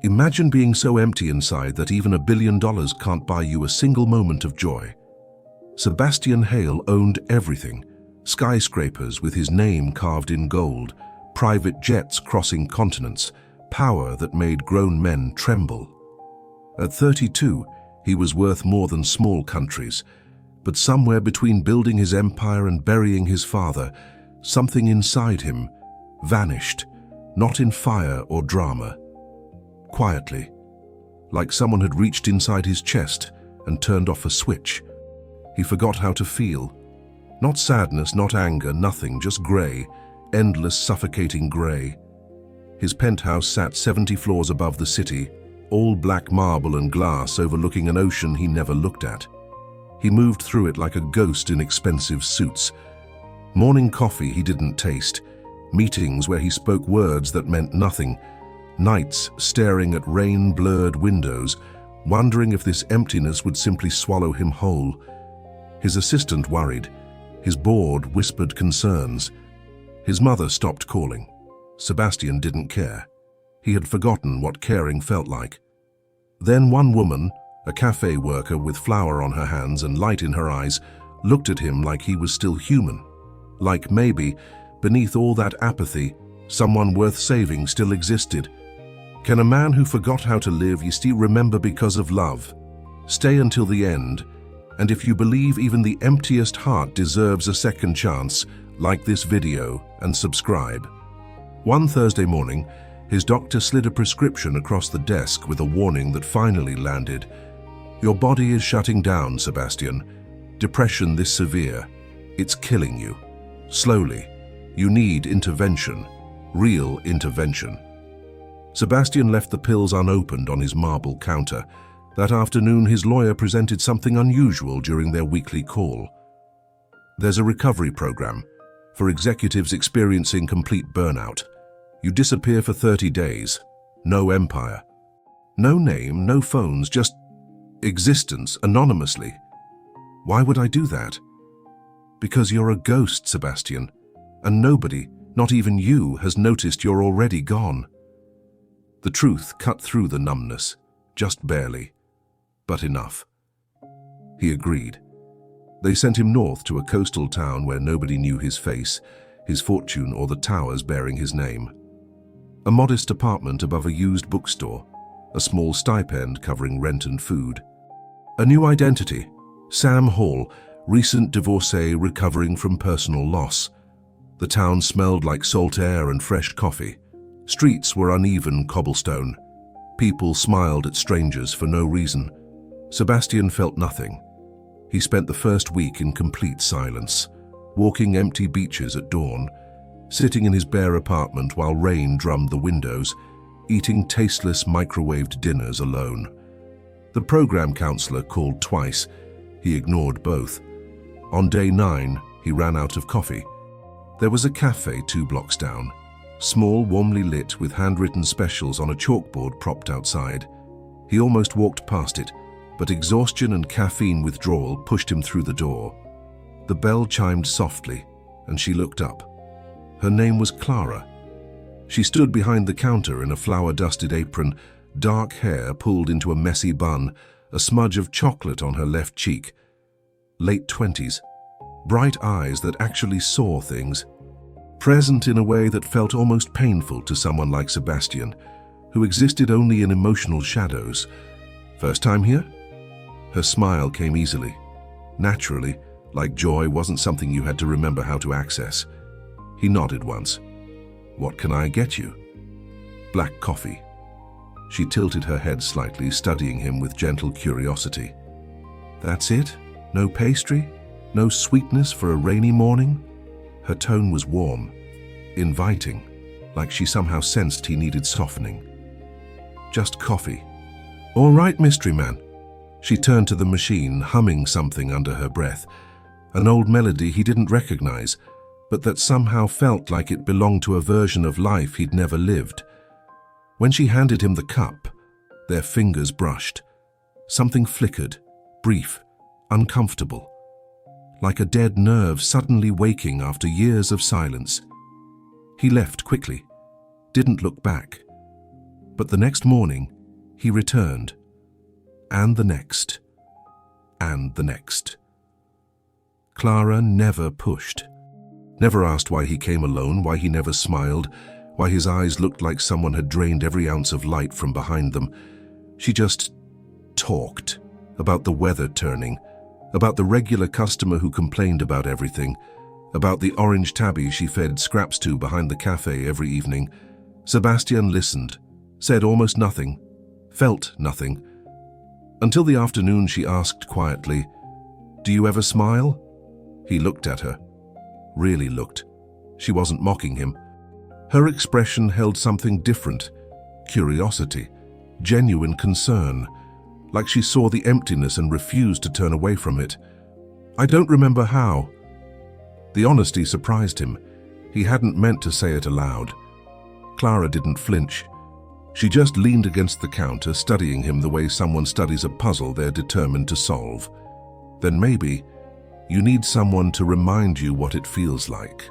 Imagine being so empty inside that even $1 billion can't buy you a single moment of joy. Sebastian Hale owned everything: skyscrapers with his name carved in gold, private jets crossing continents, power that made grown men tremble. At 32, he was worth more than small countries, but somewhere between building his empire and burying his father, something inside him vanished, not in fire or drama. Quietly, like someone had reached inside his chest and turned off a switch. He forgot how to feel. Not sadness, not anger, nothing, just grey, endless, suffocating grey. His penthouse sat 70 floors above the city, all black marble and glass overlooking an ocean he never looked at. He moved through it like a ghost in expensive suits. Morning coffee he didn't taste, meetings where he spoke words that meant nothing, nights staring at rain-blurred windows, wondering if this emptiness would simply swallow him whole. His assistant worried. His board whispered concerns. His mother stopped calling. Sebastian didn't care. He had forgotten what caring felt like. Then one woman, a cafe worker with flour on her hands and light in her eyes, looked at him like he was still human. Like maybe, beneath all that apathy, someone worth saving still existed. Can a man who forgot how to live still remember because of love? Stay until the end, and if you believe even the emptiest heart deserves a second chance, like this video and subscribe. One Thursday morning, his doctor slid a prescription across the desk with a warning that finally landed. Your body is shutting down, Sebastian. Depression this severe. It's killing you. Slowly. You need intervention. Real intervention. Sebastian left the pills unopened on his marble counter. That afternoon, his lawyer presented something unusual during their weekly call. There's a recovery program for executives experiencing complete burnout. You disappear for 30 days. No empire. No name, no phones, just existence anonymously. Why would I do that? Because you're a ghost, Sebastian, and nobody, not even you, has noticed you're already gone. The truth cut through the numbness, just barely, but enough. He agreed. They sent him north to a coastal town where nobody knew his face, his fortune, or the towers bearing his name. A modest apartment above a used bookstore, a small stipend covering rent and food. A new identity, Sam Hall, recent divorcee recovering from personal loss. The town smelled like salt air and fresh coffee. Streets were uneven cobblestone. People smiled at strangers for no reason. Sebastian felt nothing. He spent the first week in complete silence, walking empty beaches at dawn, sitting in his bare apartment while rain drummed the windows, eating tasteless microwaved dinners alone. The program counselor called twice. He ignored both. On day 9, he ran out of coffee. There was a cafe 2 blocks down, small, warmly lit, with handwritten specials on a chalkboard propped outside. He almost walked past it, but exhaustion and caffeine withdrawal pushed him through the door. The bell chimed softly, and she looked up. Her name was Clara. She stood behind the counter in a flour-dusted apron, dark hair pulled into a messy bun, a smudge of chocolate on her left cheek. Late 20s, bright eyes that actually saw things. Present in a way that felt almost painful to someone like Sebastian, who existed only in emotional shadows. First time here? Her smile came easily, naturally, like joy wasn't something you had to remember how to access. He nodded once. What can I get you? Black coffee. She tilted her head slightly, studying him with gentle curiosity. That's it? No pastry? No sweetness for a rainy morning? Her tone was warm, inviting, like she somehow sensed he needed softening. Just coffee. All right, mystery man. She turned to the machine, humming something under her breath, an old melody he didn't recognize, but that somehow felt like it belonged to a version of life he'd never lived. When she handed him the cup, their fingers brushed. Something flickered, brief, uncomfortable, like a dead nerve suddenly waking after years of silence. He left quickly, didn't look back. But the next morning, he returned. And the next. And the next. Clara never pushed. Never asked why he came alone, why he never smiled, why his eyes looked like someone had drained every ounce of light from behind them. She just talked about the weather turning, about the regular customer who complained about everything, about the orange tabby she fed scraps to behind the cafe every evening. Sebastian listened, said almost nothing, felt nothing. Until the afternoon she asked quietly, "Do you ever smile?" He looked at her. Really looked. She wasn't mocking him. Her expression held something different. Curiosity, genuine concern, like she saw the emptiness and refused to turn away from it. "I don't remember how." The honesty surprised him. He hadn't meant to say it aloud. Clara didn't flinch. She just leaned against the counter, studying him the way someone studies a puzzle they're determined to solve. "Then maybe you need someone to remind you what it feels like."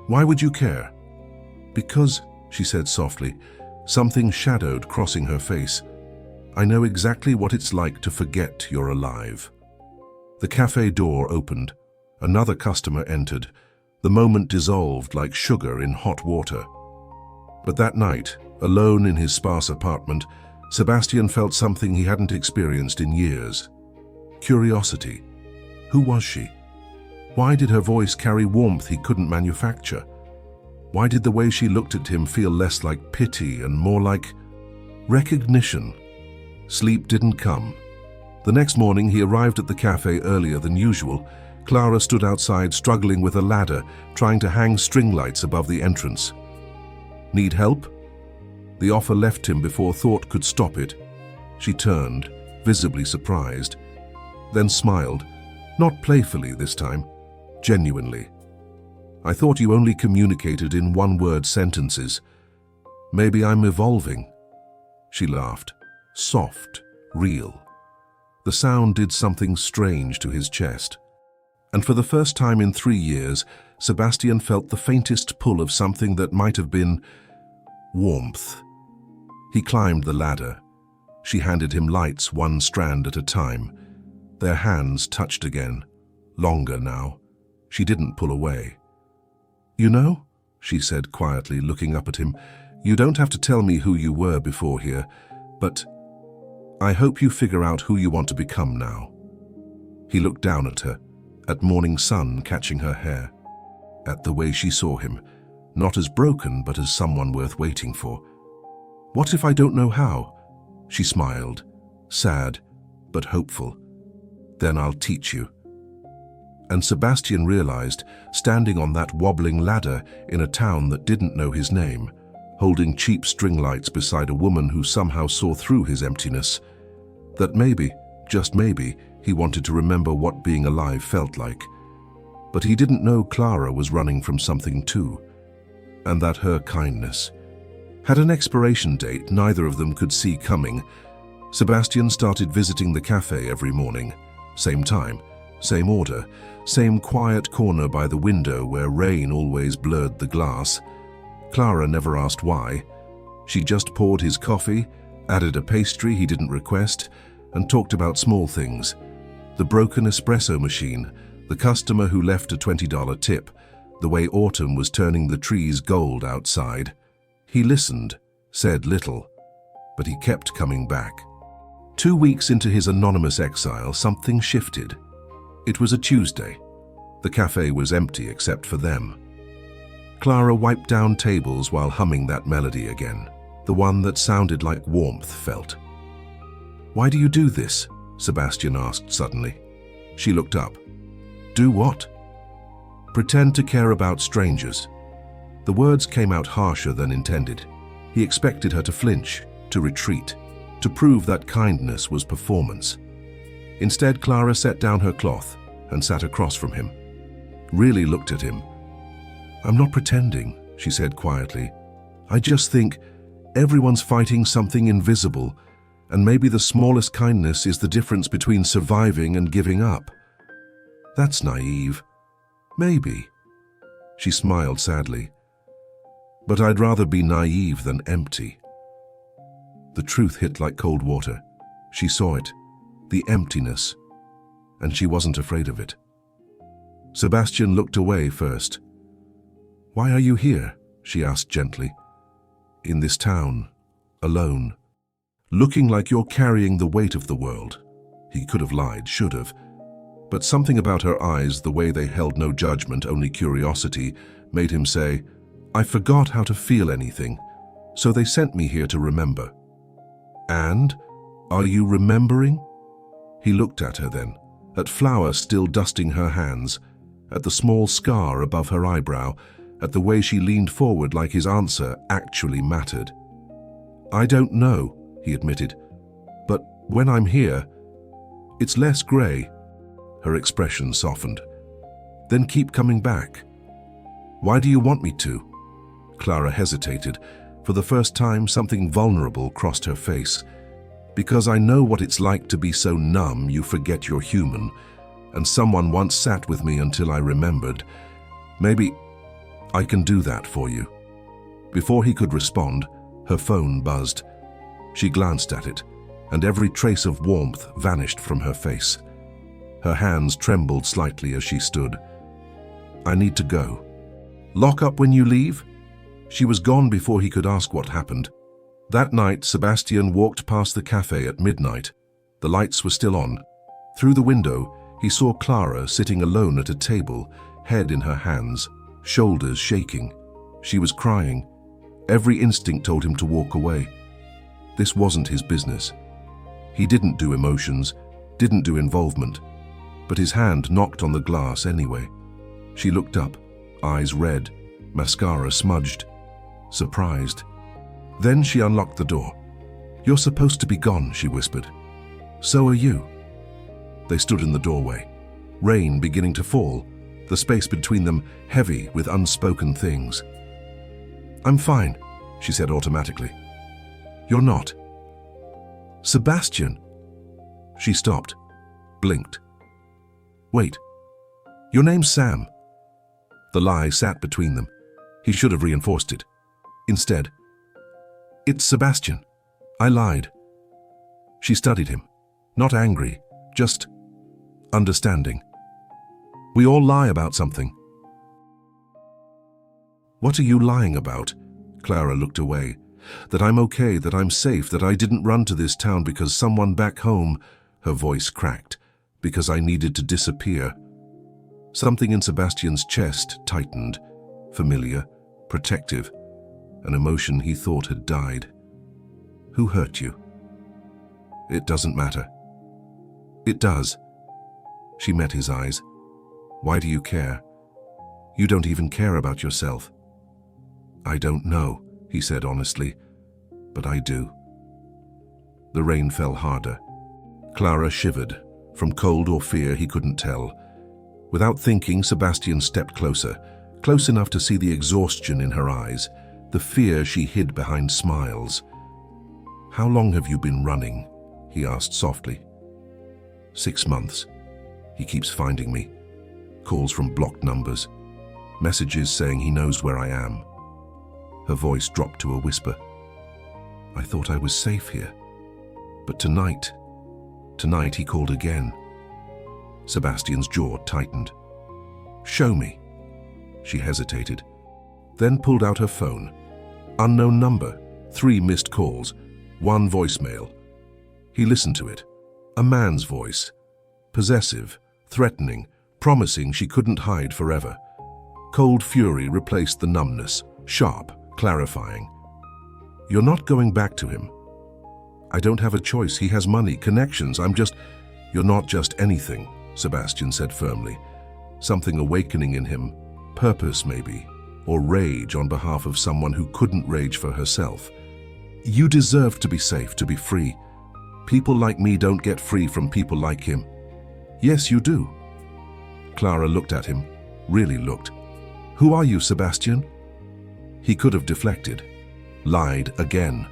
"Why would you care?" "Because," she said softly, something shadowed crossing her face, "I know exactly what it's like to forget you're alive." The cafe door opened. Another customer entered. The moment dissolved like sugar in hot water. But that night, alone in his sparse apartment, Sebastian felt something he hadn't experienced in years. Curiosity. Who was she? Why did her voice carry warmth he couldn't manufacture? Why did the way she looked at him feel less like pity and more like recognition? Sleep didn't come. The next morning he arrived at the cafe earlier than usual. Clara stood outside struggling with a ladder, trying to hang string lights above the entrance. "Need help?" The offer left him before thought could stop it. She turned, visibly surprised, then smiled, not playfully this time, genuinely. "I thought you only communicated in one-word sentences. Maybe I'm evolving." She laughed, soft, real. The sound did something strange to his chest. And for the first time in 3 years, Sebastian felt the faintest pull of something that might have been warmth. He climbed the ladder. She handed him lights, one strand at a time. Their hands touched again, longer now. She didn't pull away. "You know," she said quietly, looking up at him, "you don't have to tell me who you were before here, but I hope you figure out who you want to become now." He looked down at her, at morning sun catching her hair, at the way she saw him, not as broken but as someone worth waiting for. "What if I don't know how?" She smiled, sad but hopeful. "Then I'll teach you." And Sebastian realized, standing on that wobbling ladder in a town that didn't know his name, holding cheap string lights beside a woman who somehow saw through his emptiness, that maybe, just maybe, he wanted to remember what being alive felt like. But he didn't know Clara was running from something too, and that her kindness had an expiration date neither of them could see coming. Sebastian started visiting the cafe every morning, same time, same order, same quiet corner by the window where rain always blurred the glass. Clara never asked why. She just poured his coffee, added a pastry he didn't request, and talked about small things. The broken espresso machine, the customer who left a $20 tip, the way autumn was turning the trees gold outside. He listened, said little, but he kept coming back. 2 weeks into his anonymous exile, something shifted. It was a Tuesday. The cafe was empty except for them. Clara wiped down tables while humming that melody again, the one that sounded like warmth felt. "Why do you do this?" Sebastian asked suddenly. She looked up. "Do what?" "Pretend to care about strangers." The words came out harsher than intended. He expected her to flinch, to retreat, to prove that kindness was performance. Instead, Clara set down her cloth and sat across from him. Really looked at him. "I'm not pretending," she said quietly. "I just think everyone's fighting something invisible, and maybe the smallest kindness is the difference between surviving and giving up." "That's naive." "Maybe." She smiled sadly. "But I'd rather be naive than empty." The truth hit like cold water. She saw it, the emptiness, and she wasn't afraid of it. Sebastian looked away first. "Why are you here?" she asked gently. "In this town, alone, looking like you're carrying the weight of the world." He could have lied, should have. But something about her eyes, the way they held no judgment, only curiosity, made him say, "I forgot how to feel anything, so they sent me here to remember." "And? Are you remembering?" He looked at her then, at Flower still dusting her hands, at the small scar above her eyebrow, at the way she leaned forward like his answer actually mattered. "I don't know," he admitted, "but when I'm here, it's less grey." Her expression softened. "Then keep coming back." "Why do you want me to?" Clara hesitated. For the first time, something vulnerable crossed her face. "Because I know what it's like to be so numb you forget you're human, and someone once sat with me until I remembered. Maybe I can do that for you." Before he could respond, her phone buzzed. She glanced at it, and every trace of warmth vanished from her face. Her hands trembled slightly as she stood. "I need to go." "Lock up when you leave?" She was gone before he could ask what happened. That night, Sebastian walked past the cafe at midnight. The lights were still on. Through the window, he saw Clara sitting alone at a table, head in her hands, shoulders shaking. She was crying. Every instinct told him to walk away. This wasn't his business. He didn't do emotions, didn't do involvement, but his hand knocked on the glass anyway. She looked up, eyes red, mascara smudged, surprised. Then she unlocked the door. "You're supposed to be gone," she whispered. "So are you." They stood in the doorway, rain beginning to fall, the space between them heavy with unspoken things. "I'm fine," she said automatically. "You're not." "Sebastian." She stopped, blinked. "Wait, your name's Sam." The lie sat between them. He should have reinforced it. Instead, "It's Sebastian. I lied." She studied him, not angry, just understanding. "We all lie about something." "What are you lying about?" Clara looked away. "That I'm okay, that I'm safe, that I didn't run to this town because someone back home," her voice cracked, "because I needed to disappear." Something in Sebastian's chest tightened, familiar, protective, an emotion he thought had died. "Who hurt you?" "It doesn't matter." "It does." She met his eyes. "Why do you care? You don't even care about yourself." "I don't know," he said honestly, "but I do." The rain fell harder. Clara shivered, from cold or fear he couldn't tell. Without thinking, Sebastian stepped closer, close enough to see the exhaustion in her eyes, the fear she hid behind smiles. "How long have you been running?" he asked softly. 6 months. He keeps finding me. Calls from blocked numbers. Messages saying he knows where I am." Her voice dropped to a whisper. "I thought I was safe here. But tonight he called again." Sebastian's jaw tightened. "Show me." She hesitated, then pulled out her phone. Unknown number, 3 missed calls, 1 voicemail. He listened to it. A man's voice. Possessive, threatening, promising she couldn't hide forever. Cold fury replaced the numbness, sharp, clarifying. "You're not going back to him." "I don't have a choice. He has money, connections. You're not just anything," Sebastian said firmly. Something awakening in him, purpose maybe, or rage on behalf of someone who couldn't rage for herself. "You deserve to be safe, to be free. People like me don't get free from people like him." "Yes, you do." Clara looked at him, really looked. "Who are you, Sebastian?" He could have deflected, lied again.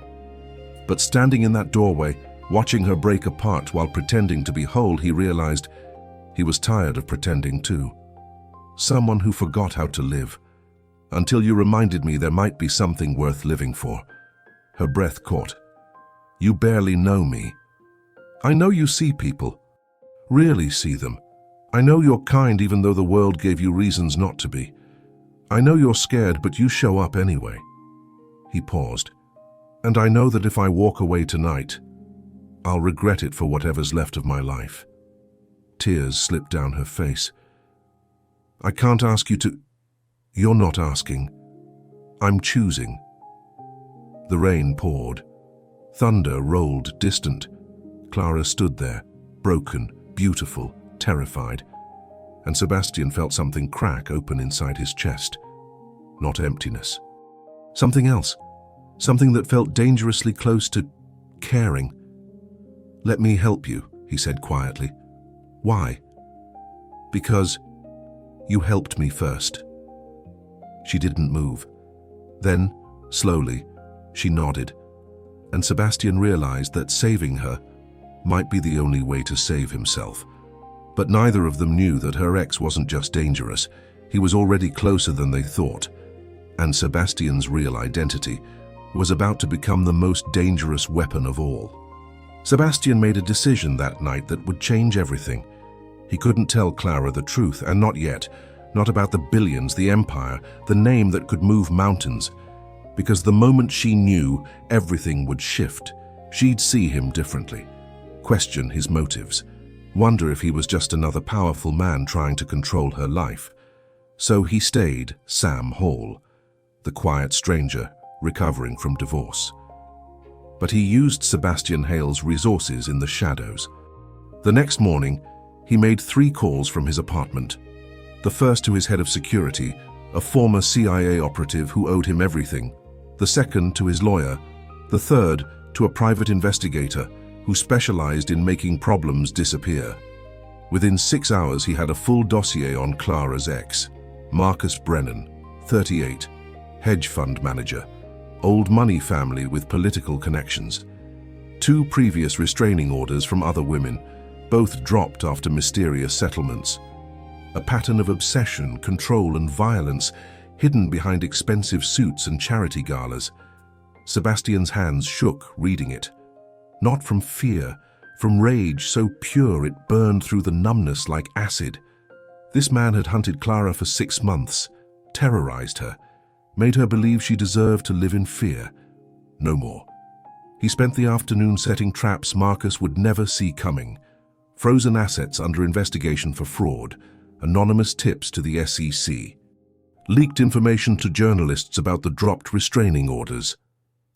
But standing in that doorway, watching her break apart while pretending to be whole, he realized he was tired of pretending too. Someone who forgot how to live. "Until you reminded me there might be something worth living for." Her breath caught. You barely know me. I know you see people. Really see them. I know you're kind even though the world gave you reasons not to be. I know you're scared, but you show up anyway." He paused. "And I know that if I walk away tonight, I'll regret it for whatever's left of my life." Tears slipped down her face. "I can't ask you to—" "You're not asking. I'm choosing." The rain poured. Thunder rolled distant. Clara stood there, broken, beautiful, terrified, and Sebastian felt something crack open inside his chest. Not emptiness. Something else. Something that felt dangerously close to caring. "Let me help you," he said quietly. "Why?" "Because you helped me first." She didn't move. Then, slowly, she nodded, and Sebastian realized that saving her might be the only way to save himself. But neither of them knew that her ex wasn't just dangerous, he was already closer than they thought, and Sebastian's real identity was about to become the most dangerous weapon of all. Sebastian made a decision that night that would change everything. He couldn't tell Clara the truth, and not yet, not about the billions, the empire, the name that could move mountains, because the moment she knew, everything would shift. She'd see him differently, question his motives, wonder if he was just another powerful man trying to control her life. So he stayed Sam Hall, the quiet stranger recovering from divorce. But he used Sebastian Hale's resources in the shadows. The next morning, he made 3 calls from his apartment. The first to his head of security, a former CIA operative who owed him everything. The second to his lawyer. The third to a private investigator who specialized in making problems disappear. Within 6 hours, he had a full dossier on Clara's ex, Marcus Brennan, 38, hedge fund manager, old money family with political connections. 2 previous restraining orders from other women, both dropped after mysterious settlements. A pattern of obsession, control, and violence hidden behind expensive suits and charity galas. Sebastian's hands shook reading it. Not from fear, from rage so pure it burned through the numbness like acid. This man had hunted Clara for 6 months, terrorized her, made her believe she deserved to live in fear. No more. He spent the afternoon setting traps Marcus would never see coming. Frozen assets under investigation for fraud, anonymous tips to the SEC, leaked information to journalists about the dropped restraining orders,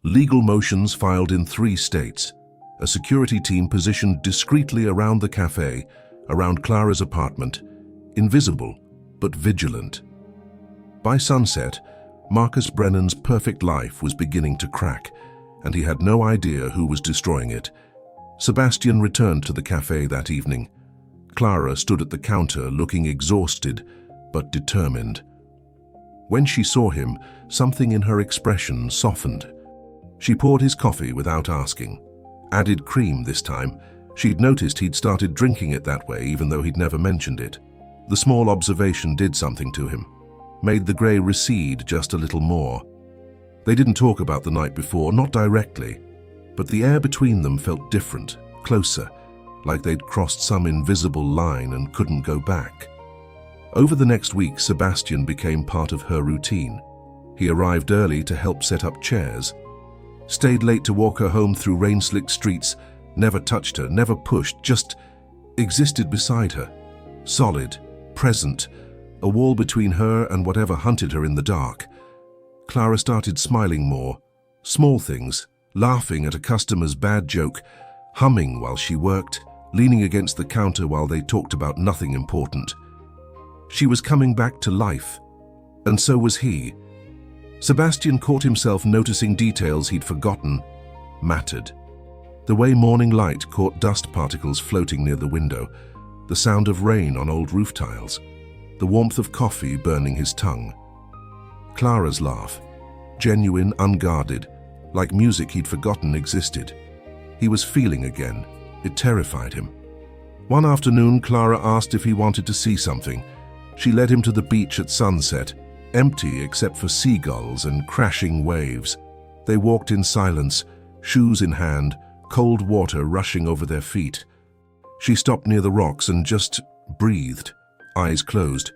legal motions filed in 3 states, a security team positioned discreetly around the cafe, around Clara's apartment, invisible but vigilant. By sunset, Marcus Brennan's perfect life was beginning to crack, and he had no idea who was destroying it. Sebastian returned to the cafe that evening. Clara stood at the counter looking exhausted but determined. When she saw him, something in her expression softened. She poured his coffee without asking. Added cream this time. She'd noticed he'd started drinking it that way even though he'd never mentioned it. The small observation did something to him, made the grey recede just a little more. They didn't talk about the night before, not directly, but the air between them felt different, closer, like they'd crossed some invisible line and couldn't go back. Over the next week, Sebastian became part of her routine. He arrived early to help set up chairs, stayed late to walk her home through rain-slicked streets, never touched her, never pushed, just existed beside her. Solid, present, a wall between her and whatever hunted her in the dark. Clara started smiling more, small things, laughing at a customer's bad joke, humming while she worked, leaning against the counter while they talked about nothing important. She was coming back to life, and so was he. Sebastian caught himself noticing details he'd forgotten mattered. The way morning light caught dust particles floating near the window, the sound of rain on old roof tiles, the warmth of coffee burning his tongue. Clara's laugh, genuine, unguarded, like music he'd forgotten existed. He was feeling again. It terrified him. One afternoon, Clara asked if he wanted to see something. She led him to the beach at sunset, empty except for seagulls and crashing waves. They walked in silence, shoes in hand, cold water rushing over their feet. She stopped near the rocks and just breathed, eyes closed,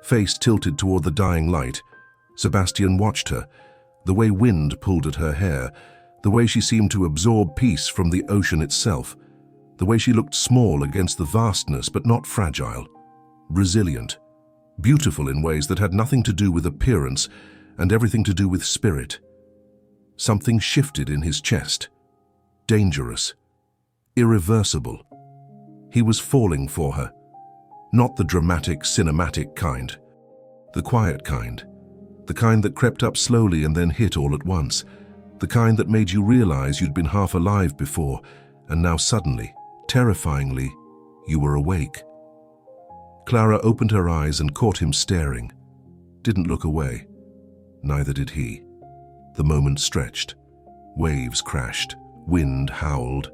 face tilted toward the dying light. Sebastian watched her, the way wind pulled at her hair, the way she seemed to absorb peace from the ocean itself, the way she looked small against the vastness but not fragile, resilient, beautiful in ways that had nothing to do with appearance and everything to do with spirit. Something shifted in his chest. Dangerous. Irreversible. He was falling for her. Not the dramatic, cinematic kind. The quiet kind. The kind that crept up slowly and then hit all at once. The kind that made you realize you'd been half alive before, and now suddenly, terrifyingly, you were awake. Clara opened her eyes and caught him staring. Didn't look away. Neither did he. The moment stretched. Waves crashed. Wind howled.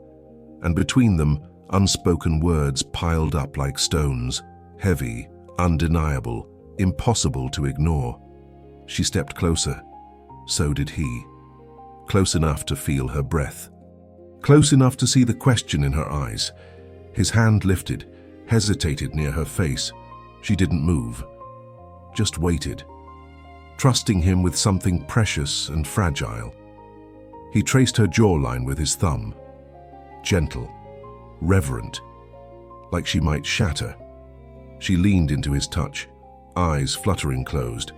And between them, unspoken words piled up like stones. Heavy, undeniable, impossible to ignore. She stepped closer. So did he. Close enough to feel her breath. Close enough to see the question in her eyes. His hand lifted, hesitated near her face. She didn't move. Just waited. Trusting him with something precious and fragile. He traced her jawline with his thumb. Gentle. Reverent. Like she might shatter. She leaned into his touch, eyes fluttering closed.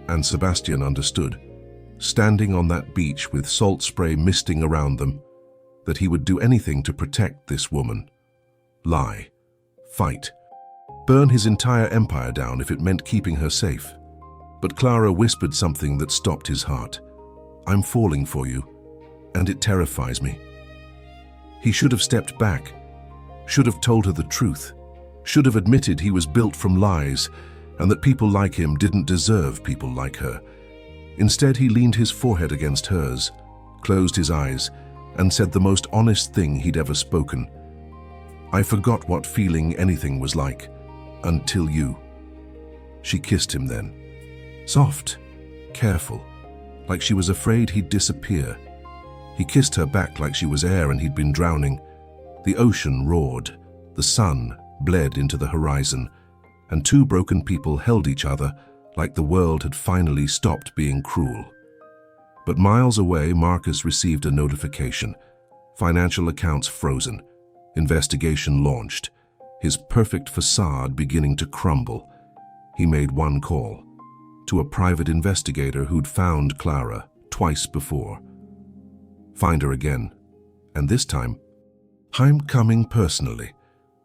And Sebastian understood, standing on that beach with salt spray misting around them, that he would do anything to protect this woman. Lie. Fight. Burn his entire empire down if it meant keeping her safe. But Clara whispered something that stopped his heart. I'm falling for you, and it terrifies me. He should have stepped back, should have told her the truth, should have admitted he was built from lies, and that people like him didn't deserve people like her. Instead, he leaned his forehead against hers, closed his eyes, and said the most honest thing he'd ever spoken. I forgot what feeling anything was like, until you. She kissed him then. Soft, careful, like she was afraid he'd disappear. He kissed her back like she was air and he'd been drowning. The ocean roared, the sun bled into the horizon, and two broken people held each other like the world had finally stopped being cruel. But miles away, Marcus received a notification. Financial accounts frozen. Investigation launched. His perfect facade beginning to crumble. He made one call. To a private investigator who'd found Clara twice before. Find her again. And this time, I'm coming personally.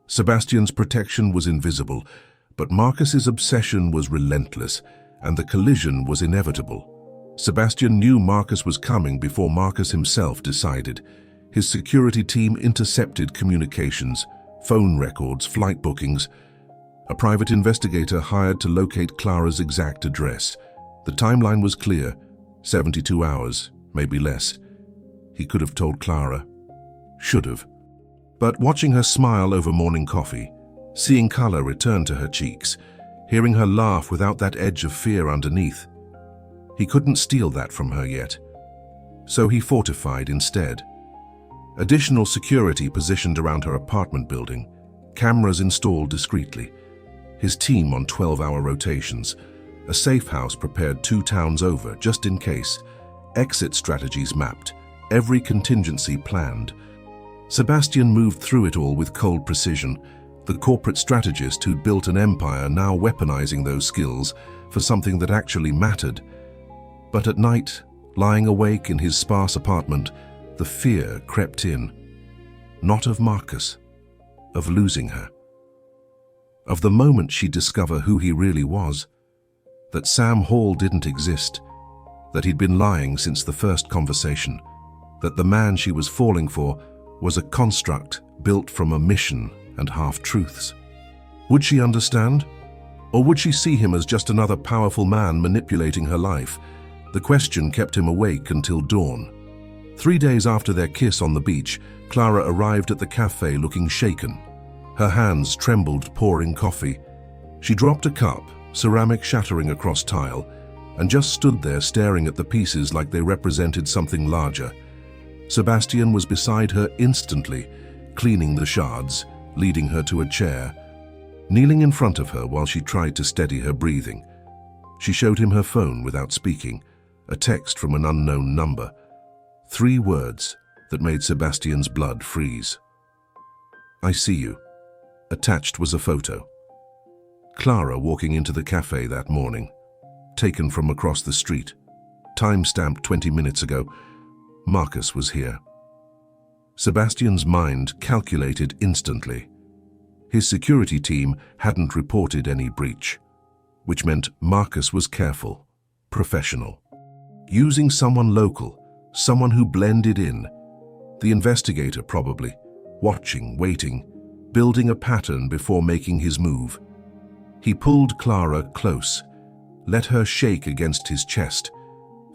Sebastian's protection was invisible, but Marcus's obsession was relentless, and the collision was inevitable. Sebastian knew Marcus was coming before Marcus himself decided. His security team intercepted communications, phone records, flight bookings. A private investigator hired to locate Clara's exact address. The timeline was clear, 72 hours, maybe less. He could have told Clara. Should have. But watching her smile over morning coffee, seeing color return to her cheeks, hearing her laugh without that edge of fear underneath, he couldn't steal that from her yet. So he fortified instead. Additional security positioned around her apartment building, cameras installed discreetly, his team on 12-hour rotations, a safe house prepared 2 towns over just in case, exit strategies mapped, every contingency planned. Sebastian moved through it all with cold precision, the corporate strategist who'd built an empire now weaponizing those skills for something that actually mattered. But at night, lying awake in his sparse apartment, the fear crept in. Not of Marcus, of losing her. Of the moment she'd discover who he really was, that Sam Hall didn't exist, that he'd been lying since the first conversation, that the man she was falling for was a construct built from omission and half-truths. Would she understand? Or would she see him as just another powerful man manipulating her life? The question kept him awake until dawn. 3 days after their kiss on the beach, Clara arrived at the cafe looking shaken. Her hands trembled pouring coffee. She dropped a cup, ceramic shattering across tile, and just stood there staring at the pieces like they represented something larger. Sebastian was beside her instantly, cleaning the shards, leading her to a chair, kneeling in front of her while she tried to steady her breathing. She showed him her phone without speaking, a text from an unknown number. 3 words that made Sebastian's blood freeze. "I see you." Attached was a photo. Clara walking into the cafe that morning, taken from across the street. Time-stamped 20 minutes ago. Marcus was here. Sebastian's mind calculated instantly. His security team hadn't reported any breach, which meant Marcus was careful, professional. Using someone local, someone who blended in. The investigator probably, watching, waiting, building a pattern before making his move. He pulled Clara close, let her shake against his chest,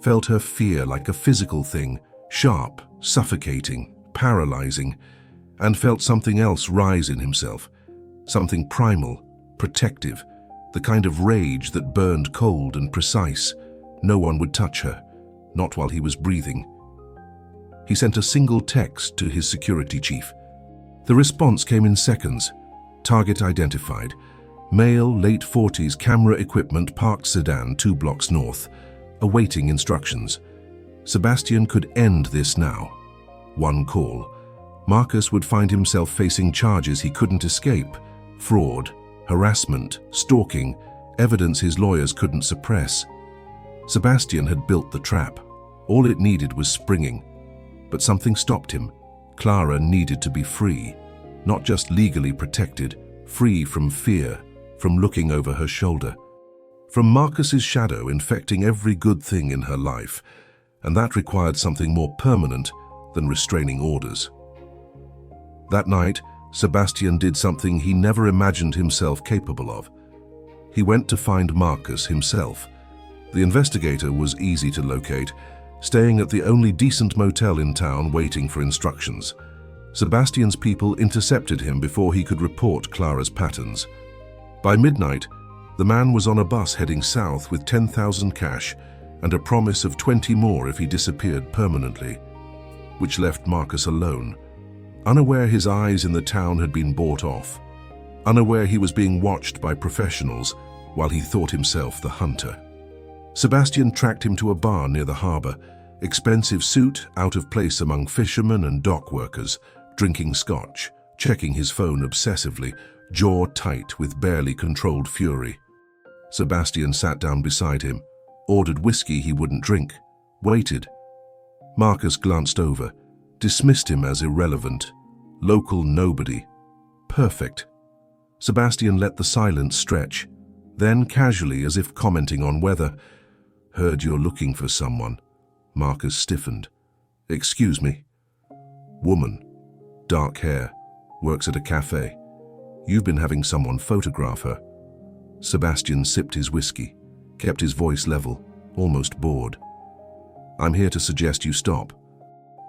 felt her fear like a physical thing, sharp, suffocating, paralyzing, and felt something else rise in himself, something primal, protective, the kind of rage that burned cold and precise. No one would touch her, not while he was breathing. He sent a single text to his security chief. The response came in seconds. Target identified. Male, late 40s, camera equipment, parked sedan 2 blocks north, awaiting instructions. Sebastian could end this now. 1 call. Marcus would find himself facing charges he couldn't escape. Fraud, harassment, stalking, evidence his lawyers couldn't suppress. Sebastian had built the trap. All it needed was springing. But something stopped him. Clara needed to be free, not just legally protected, free from fear, from looking over her shoulder, from Marcus's shadow infecting every good thing in her life, and that required something more permanent than restraining orders. That night, Sebastian did something he never imagined himself capable of. He went to find Marcus himself. The investigator was easy to locate, staying at the only decent motel in town waiting for instructions. Sebastian's people intercepted him before he could report Clara's patterns. By midnight, the man was on a bus heading south with 10,000 cash and a promise of 20 more if he disappeared permanently, which left Marcus alone, unaware his eyes in the town had been bought off, unaware he was being watched by professionals while he thought himself the hunter. Sebastian tracked him to a bar near the harbor, expensive suit out of place among fishermen and dock workers, drinking scotch, checking his phone obsessively, jaw tight with barely controlled fury. Sebastian sat down beside him, ordered whiskey he wouldn't drink, waited. Marcus glanced over, dismissed him as irrelevant, local nobody. Perfect. Sebastian let the silence stretch, then casually, as if commenting on weather, "Heard you're looking for someone." Marcus stiffened. "Excuse me." "Woman, dark hair, works at a cafe. You've been having someone photograph her." Sebastian sipped his whiskey, kept his voice level, almost bored. "I'm here to suggest you stop."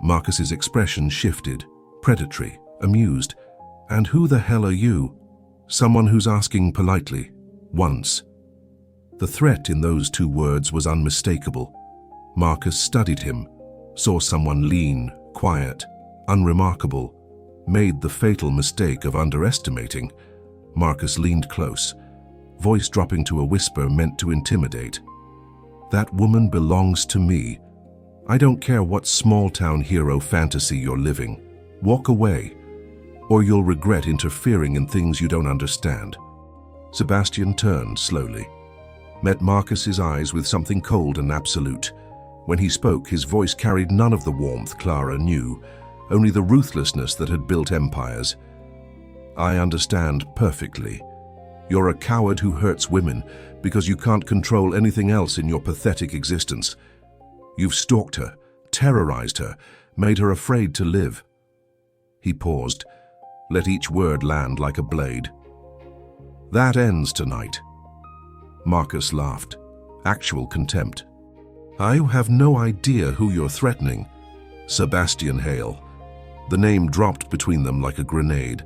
Marcus's expression shifted, predatory, amused. "And who the hell are you?" Someone who's asking politely, once. The threat in those 2 words was unmistakable. Marcus studied him, saw someone lean, quiet, unremarkable, made the fatal mistake of underestimating. Marcus leaned close, voice dropping to a whisper meant to intimidate. "That woman belongs to me. I don't care what small-town hero fantasy you're living. Walk away, or you'll regret interfering in things you don't understand." Sebastian turned slowly, met Marcus's eyes with something cold and absolute. When he spoke, his voice carried none of the warmth Clara knew, only the ruthlessness that had built empires. "I understand perfectly. You're a coward who hurts women because you can't control anything else in your pathetic existence. You've stalked her, terrorized her, made her afraid to live." He paused, let each word land like a blade. "That ends tonight." Marcus laughed, actual contempt. "I have no idea who you're threatening." "Sebastian Hale." The name dropped between them like a grenade.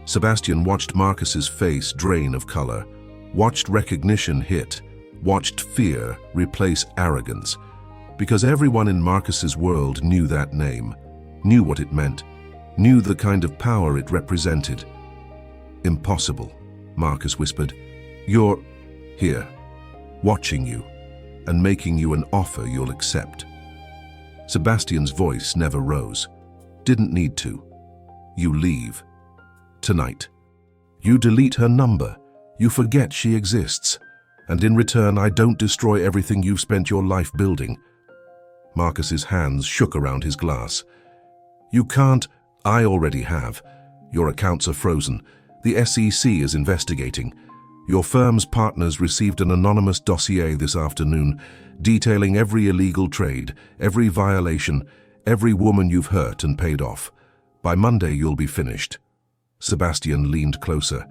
Sebastian watched Marcus's face drain of color, watched recognition hit, watched fear replace arrogance. Because everyone in Marcus's world knew that name. knew what it meant, knew the kind of power it represented. "Impossible," Marcus whispered. "You're here, watching you, and making you an offer you'll accept." Sebastian's voice never rose. Didn't need to. "You leave. Tonight. You delete her number. You forget she exists. And in return, I don't destroy everything you've spent your life building." Marcus's hands shook around his glass. "You can't. I already have. Your accounts are frozen. The SEC is investigating. Your firm's partners received an anonymous dossier this afternoon detailing every illegal trade, every violation, every woman you've hurt and paid off. By Monday, you'll be finished." Sebastian leaned closer.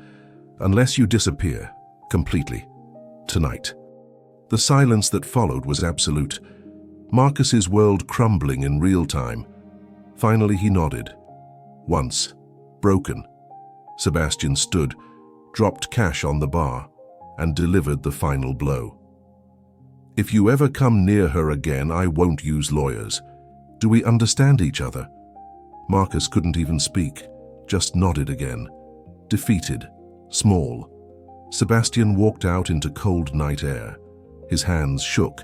"Unless you disappear, completely. Tonight." The silence that followed was absolute. Marcus's world crumbling in real time. Finally he nodded. Once. Broken. Sebastian stood, dropped cash on the bar, and delivered the final blow. "If you ever come near her again, I won't use lawyers. Do we understand each other?" Marcus couldn't even speak, just nodded again. Defeated. Small. Sebastian walked out into cold night air. His hands shook,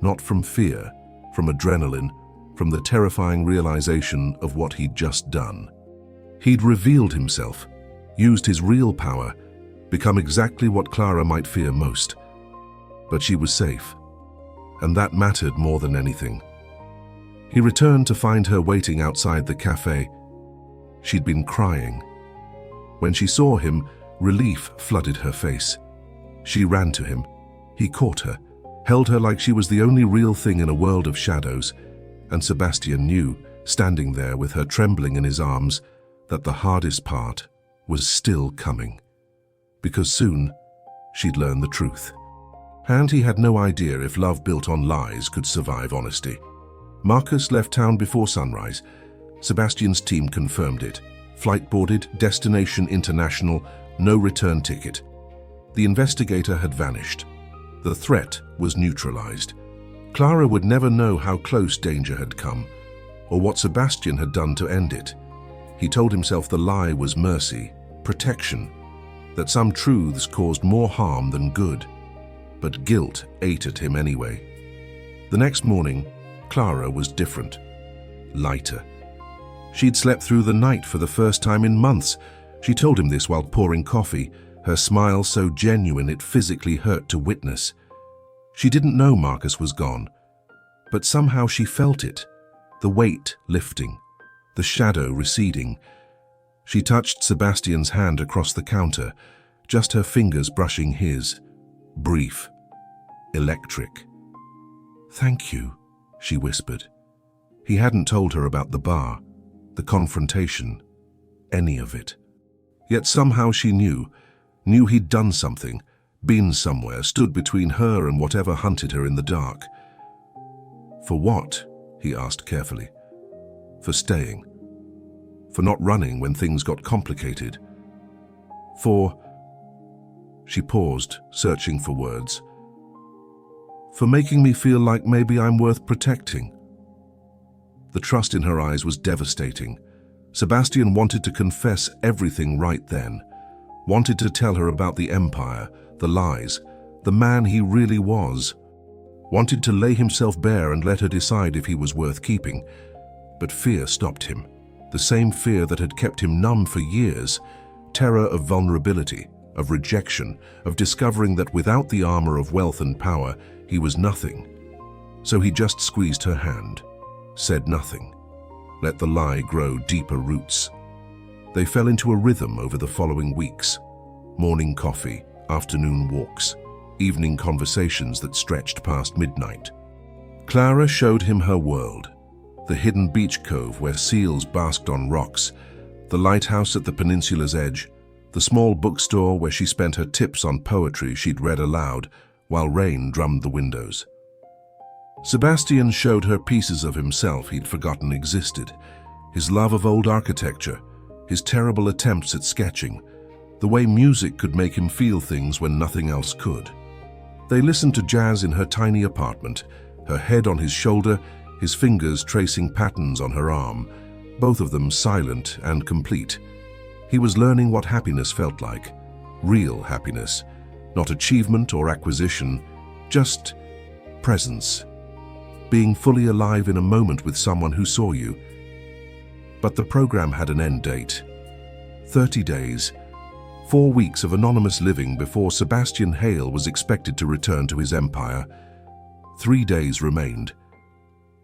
not from fear, from adrenaline, from the terrifying realization of what he'd just done. He'd revealed himself, used his real power, become exactly what Clara might fear most. But she was safe, and that mattered more than anything. He returned to find her waiting outside the cafe. She'd been crying. When she saw him, relief flooded her face. She ran to him. He caught her, held her like she was the only real thing in a world of shadows, and Sebastian knew, standing there with her trembling in his arms, that the hardest part was still coming. Because soon, she'd learn the truth. And he had no idea if love built on lies could survive honesty. Marcus left town before sunrise. Sebastian's team confirmed it. Flight boarded, destination international, no return ticket. The investigator had vanished. The threat was neutralized. Clara would never know how close danger had come, or what Sebastian had done to end it. He told himself the lie was mercy, protection, that some truths caused more harm than good. But guilt ate at him anyway. The next morning, Clara was different, lighter. She'd slept through the night for the first time in months. She told him this while pouring coffee, her smile so genuine it physically hurt to witness. She didn't know Marcus was gone, but somehow she felt it, the weight lifting, the shadow receding. She touched Sebastian's hand across the counter, just her fingers brushing his. Brief. Electric. "Thank you," she whispered. He hadn't told her about the bar, the confrontation, any of it. Yet somehow she knew he'd done something, been somewhere, stood between her and whatever hunted her in the dark. "For what?" he asked carefully. "For staying. For not running when things got complicated. For..." She paused, searching for words. "For making me feel like maybe I'm worth protecting." The trust in her eyes was devastating. Sebastian wanted to confess everything right then. Wanted to tell her about the empire, the lies, the man he really was. Wanted to lay himself bare and let her decide if he was worth keeping. But fear stopped him. The same fear that had kept him numb for years. Terror of vulnerability, of rejection, of discovering that without the armor of wealth and power, he was nothing. So he just squeezed her hand, said nothing, let the lie grow deeper roots. They fell into a rhythm over the following weeks. Morning coffee, afternoon walks, evening conversations that stretched past midnight. Clara showed him her world, the hidden beach cove where seals basked on rocks, the lighthouse at the peninsula's edge, the small bookstore where she spent her tips on poetry she'd read aloud while rain drummed the windows. Sebastian showed her pieces of himself he'd forgotten existed, his love of old architecture, his terrible attempts at sketching, the way music could make him feel things when nothing else could. They listened to jazz in her tiny apartment, her head on his shoulder, his fingers tracing patterns on her arm, both of them silent and complete. He was learning what happiness felt like. Real happiness. Not achievement or acquisition, just presence. Being fully alive in a moment with someone who saw you. But the program had an end date. 30 days. 4 weeks of anonymous living before Sebastian Hale was expected to return to his empire. 3 days remained.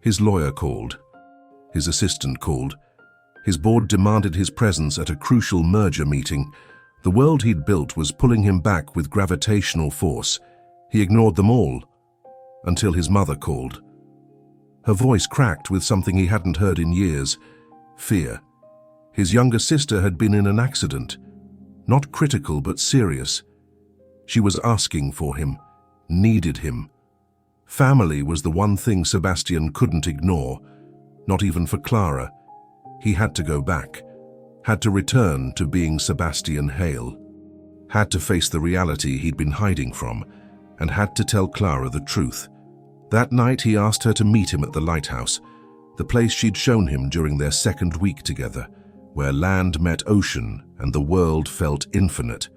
His lawyer called. His assistant called. His board demanded his presence at a crucial merger meeting. The world he'd built was pulling him back with gravitational force. He ignored them all, until his mother called. Her voice cracked with something he hadn't heard in years: fear. His younger sister had been in an accident. Not critical, but serious. She was asking for him, needed him. Family was the one thing Sebastian couldn't ignore, not even for Clara. He had to go back, had to return to being Sebastian Hale, had to face the reality he'd been hiding from, and had to tell Clara the truth. That night he asked her to meet him at the lighthouse, the place she'd shown him during their second week together, where land met ocean and the world felt infinite.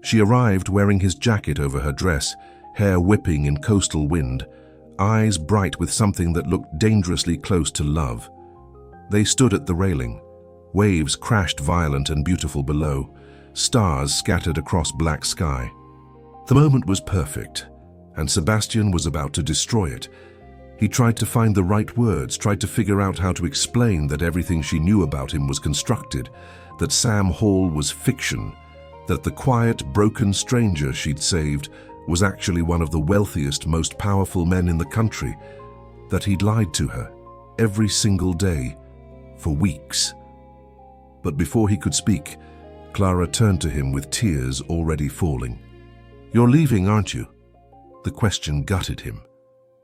She arrived wearing his jacket over her dress, hair whipping in coastal wind, eyes bright with something that looked dangerously close to love. They stood at the railing. Waves crashed violent and beautiful below, stars scattered across black sky. The moment was perfect, and Sebastian was about to destroy it. He tried to find the right words, tried to figure out how to explain that everything she knew about him was constructed, that Sam Hall was fiction, that the quiet, broken stranger she'd saved was actually one of the wealthiest, most powerful men in the country, that he'd lied to her every single day for weeks. But before he could speak, Clara turned to him with tears already falling. "You're leaving, aren't you?" The question gutted him.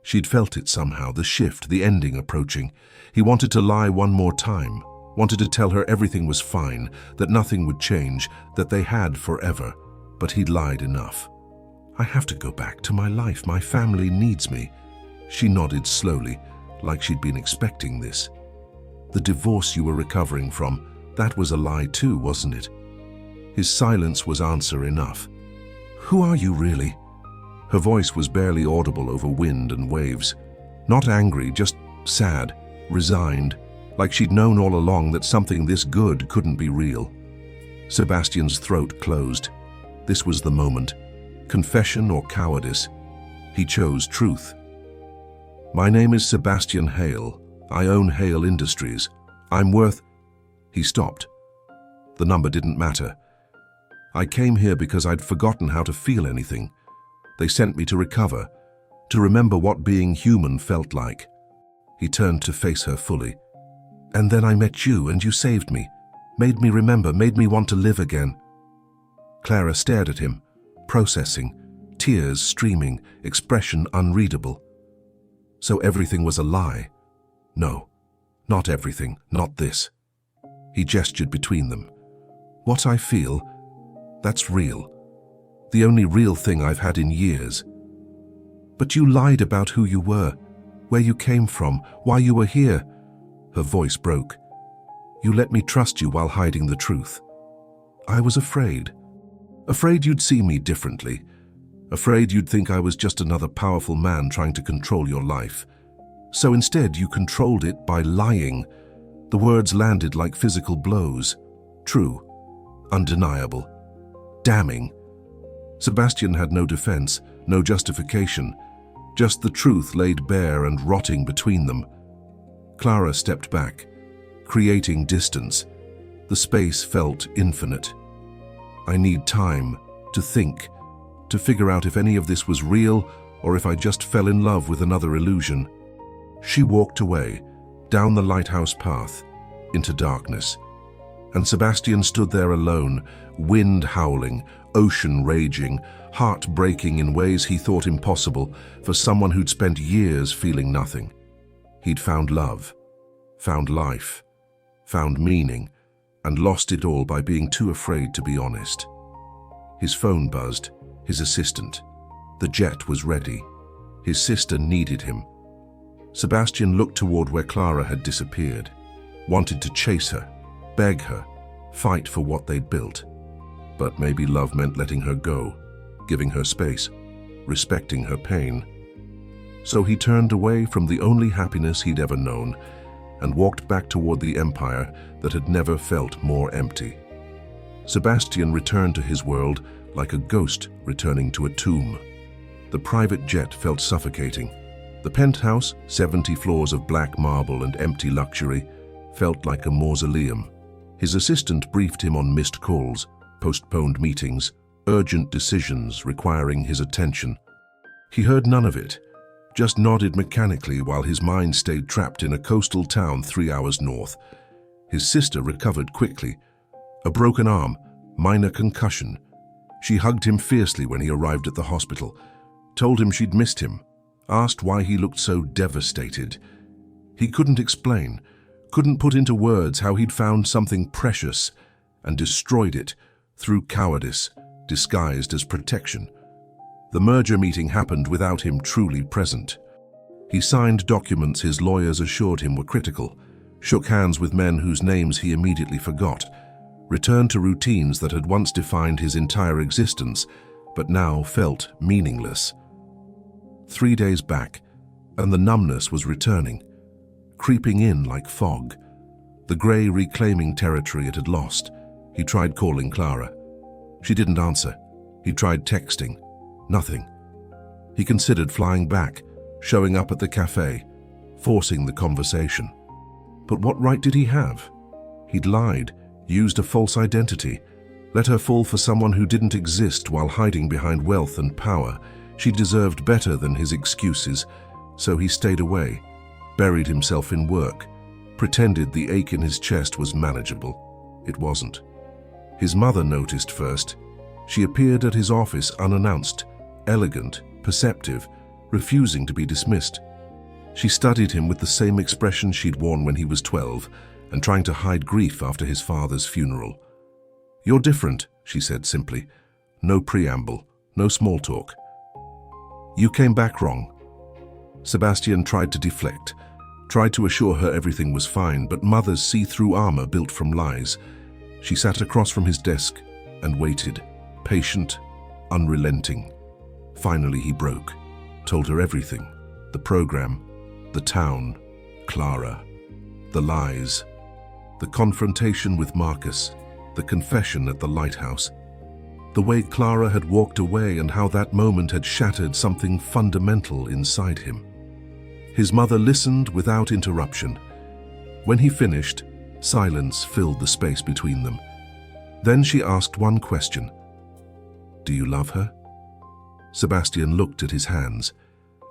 She'd felt it somehow, the shift, the ending approaching. He wanted to lie one more time, wanted to tell her everything was fine, that nothing would change, that they had forever. But he'd lied enough. "I have to go back to my life. My family needs me." She nodded slowly, like she'd been expecting this. "The divorce you were recovering from, that was a lie too, wasn't it?" His silence was answer enough. "Who are you really?" Her voice was barely audible over wind and waves. Not angry, just sad, resigned, like she'd known all along that something this good couldn't be real. Sebastian's throat closed. This was the moment. Confession or cowardice? He chose truth. "My name is Sebastian Hale. I own Hale Industries. I'm worth—" He stopped. The number didn't matter. "I came here because I'd forgotten how to feel anything. They sent me to recover, to remember what being human felt like." He turned to face her fully. "And then I met you and you saved me, made me remember, made me want to live again." Clara stared at him, processing, tears streaming, expression unreadable. So everything was a lie? No, not everything, not this. He gestured between them. "What I feel, that's real. The only real thing I've had in years." "But you lied about who you were, where you came from, why you were here." Her voice broke. "You let me trust you while hiding the truth. I was afraid. Afraid you'd see me differently. Afraid you'd think I was just another powerful man trying to control your life. So instead you controlled it by lying." The words landed like physical blows. True. Undeniable. Damning. Sebastian had no defense, no justification. Just the truth laid bare and rotting between them. Clara stepped back, creating distance. The space felt infinite. "I need time to think, to figure out if any of this was real or if I just fell in love with another illusion." She walked away, down the lighthouse path, into darkness. And Sebastian stood there alone, wind howling, ocean raging, heart breaking in ways he thought impossible for someone who'd spent years feeling nothing. He'd found love, found life, found meaning, and lost it all by being too afraid to be honest. His phone buzzed, his assistant. The jet was ready. His sister needed him. Sebastian looked toward where Clara had disappeared. wanted to chase her, beg her, fight for what they'd built. But maybe love meant letting her go, giving her space, respecting her pain. So he turned away from the only happiness he'd ever known and walked back toward the empire that had never felt more empty. Sebastian returned to his world like a ghost returning to a tomb. The private jet felt suffocating. The penthouse, 70 floors of black marble and empty luxury, felt like a mausoleum. His assistant briefed him on missed calls, postponed meetings, urgent decisions requiring his attention. He heard none of it, just nodded mechanically while his mind stayed trapped in a coastal town 3 hours north. His sister recovered quickly. A broken arm, minor concussion. She hugged him fiercely when he arrived at the hospital, told him she'd missed him, asked why he looked so devastated. He couldn't explain, couldn't put into words how he'd found something precious and destroyed it through cowardice, disguised as protection. The merger meeting happened without him truly present. He signed documents his lawyers assured him were critical, shook hands with men whose names he immediately forgot, returned to routines that had once defined his entire existence, but now felt meaningless. 3 days back, and the numbness was returning, creeping in like fog, the grey reclaiming territory it had lost. He tried calling Clara. She didn't answer. He tried texting. Nothing. He considered flying back, showing up at the cafe, forcing the conversation. But what right did he have? He'd lied, used a false identity, let her fall for someone who didn't exist while hiding behind wealth and power. She deserved better than his excuses, so he stayed away, buried himself in work, pretended the ache in his chest was manageable. It wasn't. His mother noticed first. She appeared at his office unannounced, elegant, perceptive, refusing to be dismissed. She studied him with the same expression she'd worn when he was 12 and trying to hide grief after his father's funeral. "You're different," she said simply. No preamble, no small talk. "You came back wrong." Sebastian tried to deflect, tried to assure her everything was fine, but mother's see-through armor built from lies. She sat across from his desk and waited, patient, unrelenting. Finally he broke, told her everything. The program, the town, Clara, the lies, the confrontation with Marcus, the confession at the lighthouse, the way Clara had walked away and how that moment had shattered something fundamental inside him. His mother listened without interruption. When he finished, silence filled the space between them. Then she asked one question. "Do you love her?" Sebastian looked at his hands,